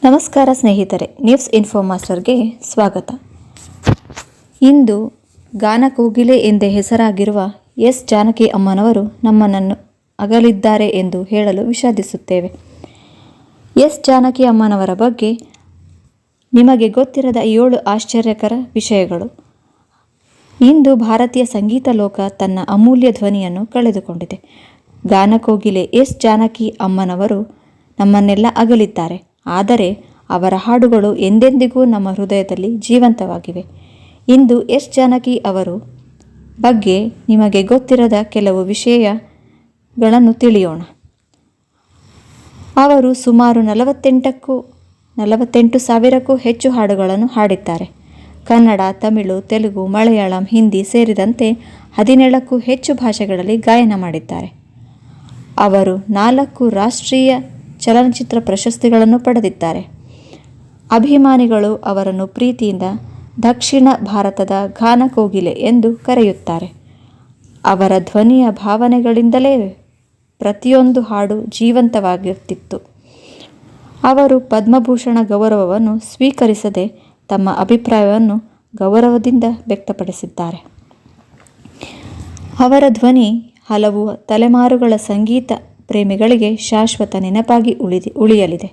ನಮಸ್ಕಾರ ಸ್ನೇಹಿತರೆ, news info ಮಾಸ್ಟರ್ಗೆ ಸ್ವಾಗತ. ಇಂದು ಗಾನ ಕೋಗಿಲೆ ಎಂದೇ ಹೆಸರಾಗಿರುವ ಎಸ್ ಜಾನಕಿ ಅಮ್ಮನವರು ನಮ್ಮನ್ನು ಅಗಲಿದ್ದಾರೆ ಎಂದು ಹೇಳಲು ವಿಷಾದಿಸುತ್ತೇವೆ. ಎಸ್ ಜಾನಕಿ ಅಮ್ಮನವರ ಬಗ್ಗೆ ನಿಮಗೆ ಗೊತ್ತಿರದ 7 ಆಶ್ಚರ್ಯಕರ ವಿಷಯಗಳು. ಇಂದು ಭಾರತೀಯ ಸಂಗೀತ ಲೋಕ ತನ್ನ ಅಮೂಲ್ಯ ಧ್ವನಿಯನ್ನು ಕಳೆದುಕೊಂಡಿದೆ. ಗಾನ ಕೋಗಿಲೆ ಎಸ್ ಜಾನಕಿ ಅಮ್ಮನವರು ನಮ್ಮನ್ನೆಲ್ಲ ಅಗಲಿದ್ದಾರೆ. ಆದರೆ ಅವರ ಹಾಡುಗಳು ಎಂದೆಂದಿಗೂ ನಮ್ಮ ಹೃದಯದಲ್ಲಿ ಜೀವಂತವಾಗಿವೆ. ಇಂದು ಎಸ್ ಜಾನಕಿ ಅವರು ಬಗ್ಗೆ ನಿಮಗೆ ಗೊತ್ತಿರದ ಕೆಲವು ವಿಷಯಗಳನ್ನು ತಿಳಿಯೋಣ. ಅವರು ಸುಮಾರು 48,000ಕ್ಕೂ ಹೆಚ್ಚು ಹಾಡುಗಳನ್ನು ಹಾಡಿದ್ದಾರೆ. ಕನ್ನಡ, ತಮಿಳು, ತೆಲುಗು, ಮಲಯಾಳಂ, ಹಿಂದಿ ಸೇರಿದಂತೆ 17ಕ್ಕೂ ಹೆಚ್ಚು ಭಾಷೆಗಳಲ್ಲಿ ಗಾಯನ ಮಾಡಿದ್ದಾರೆ. ಅವರು 4 ರಾಷ್ಟ್ರೀಯ ಚಲನಚಿತ್ರ ಪ್ರಶಸ್ತಿಗಳನ್ನು ಪಡೆದಿದ್ದಾರೆ. ಅಭಿಮಾನಿಗಳು ಅವರನ್ನು ಪ್ರೀತಿಯಿಂದ ದಕ್ಷಿಣ ಭಾರತದ ಗಾನ ಕೋಗಿಲೆ ಎಂದು ಕರೆಯುತ್ತಾರೆ. ಅವರ ಧ್ವನಿಯ ಭಾವನೆಗಳಿಂದಲೇ ಪ್ರತಿಯೊಂದು ಹಾಡು ಜೀವಂತವಾಗಿರುತ್ತಿತ್ತು. ಅವರು ಪದ್ಮಭೂಷಣ ಗೌರವವನ್ನು ಸ್ವೀಕರಿಸದೆ ತಮ್ಮ ಅಭಿಪ್ರಾಯವನ್ನು ಗೌರವದಿಂದ ವ್ಯಕ್ತಪಡಿಸಿದ್ದಾರೆ. ಅವರ ಧ್ವನಿ ಹಲವು ತಲೆಮಾರುಗಳ ಸಂಗೀತ ಪ್ರೇಮಿಗಳಿಗೆ ಶಾಶ್ವತ ನೆನಪಾಗಿ ಉಳಿಯಲಿದೆ.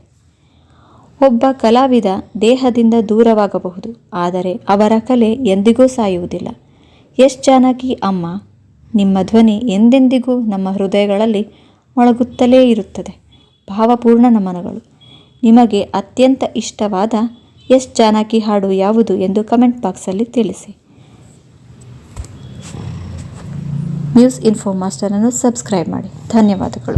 ಒಬ್ಬ ಕಲಾವಿದ ದೇಹದಿಂದ ದೂರವಾಗಬಹುದು, ಆದರೆ ಅವರ ಕಲೆ ಎಂದಿಗೂ ಸಾಯುವುದಿಲ್ಲ. ಎಸ್ ಜಾನಕಿ ಅಮ್ಮ, ನಿಮ್ಮ ಧ್ವನಿ ಎಂದೆಂದಿಗೂ ನಮ್ಮ ಹೃದಯಗಳಲ್ಲಿ ಮೊಳಗುತ್ತಲೇ ಇರುತ್ತದೆ. ಭಾವಪೂರ್ಣ ನಮನಗಳು. ನಿಮಗೆ ಅತ್ಯಂತ ಇಷ್ಟವಾದ ಎಸ್ ಜಾನಕಿ ಹಾಡು ಯಾವುದು ಎಂದು ಕಮೆಂಟ್ ಬಾಕ್ಸಲ್ಲಿ ತಿಳಿಸಿ. ನ್ಯೂಸ್ ಇನ್ಫೋ ಮಾಸ್ಟರನ್ನು ಸಬ್ಸ್ಕ್ರೈಬ್ ಮಾಡಿ. ಧನ್ಯವಾದಗಳು.